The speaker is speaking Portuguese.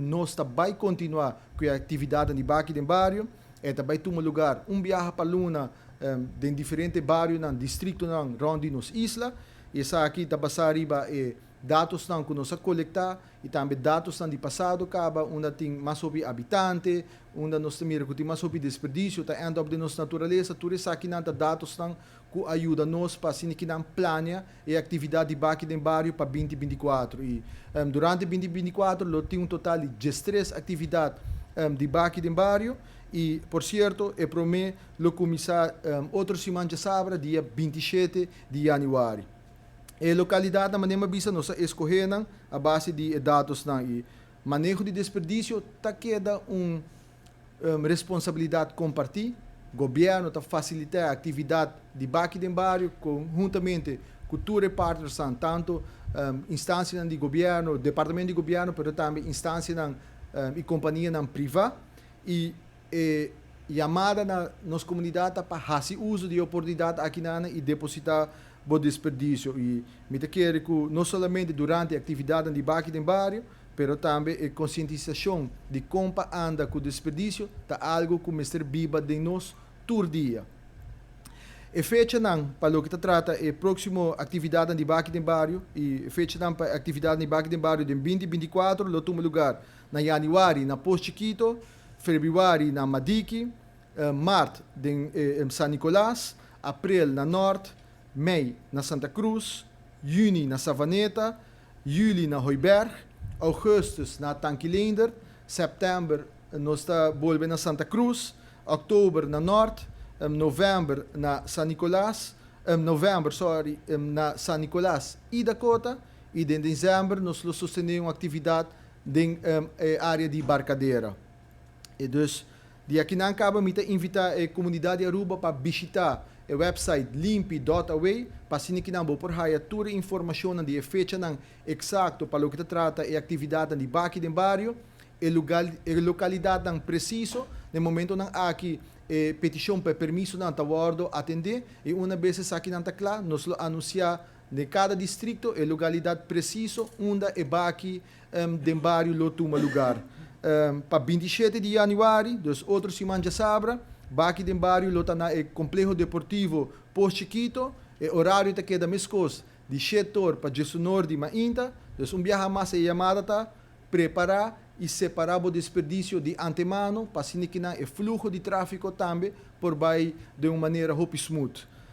nós também continuar com a atividade de baki do bairro, e também tomar lugar viagem para Luna em diferentes bairros no distrito onde nos isla, e essa aqui está passando riba dados que nós coletar e também dados de passado acaba onde tem mais sobre habitante, onde nós temos que ter mais sobre desperdício, tá end up de nossa natureza, tudo isso aqui não dados que ajuda nós para assim que não planear a atividade de baki do bairro para 2024 e durante 2024 nós tem total de 13 atividades de baki do bairro e por certo é para mim lo começar outra semana de sábado dia 27 de janeiro. A localidade maneira bisa nós escolhendo a base de dados e manejo de desperdício tá queda responsabilidade compartilhada. O governo está facilitar a atividade de baki do bairro conjuntamente com todos os partners, tanto instâncias de governo, departamento de governo, mas também instâncias e companhias privadas e chamada na nossa comunidade para fazer uso de oportunidade aqui e depositar o desperdício e me quero que não somente durante a atividade de baki do bairro, mas também a conscientização de como anda com o desperdício é algo que mestre biba de nós todo dia. A fecha para o que trata a próxima atividade de baki do bairro e a fecha para a atividade de baki do bairro de 2024 lo toma lugar na januário na Posto Chiquito, fevereiro na Madiki, março em San Nicolás, abril na Norte, maio na Santa Cruz, junho na Savaneta, julho na Hooiberg, agosto na Tanquilender, setembro nós está volve na Santa Cruz, outubro na Norte, novembro na San Nicolás, na San Nicolás e Dakota, e em dezembro nós sostenemos uma atividade na área de Barcadeira. E dus, de aqui não acaba me invitar a comunidade Aruba para visitar o website limpi.away para assim que não vou por aí toda a informação de fecha exato para o que trata a atividade de baki do bairro, a localidade preciso, no momento não há aqui petição para permisso não está guardo atender e uma vez aqui não está claro, nós anunciar de cada distrito a localidade preciso onde é baki do bairro lo toma lugar. Para 27 de janeiro, dos outros semanas de sábado, baki do bairro lo está na complexo deportivo Posto Chiquito, e horário está queda mescos de 7 horas para 19 de mainta, dus viaja mais e chamada tá preparar e separar o desperdício de antemano para assim que o fluxo de tráfego também por vai de uma maneira smooth.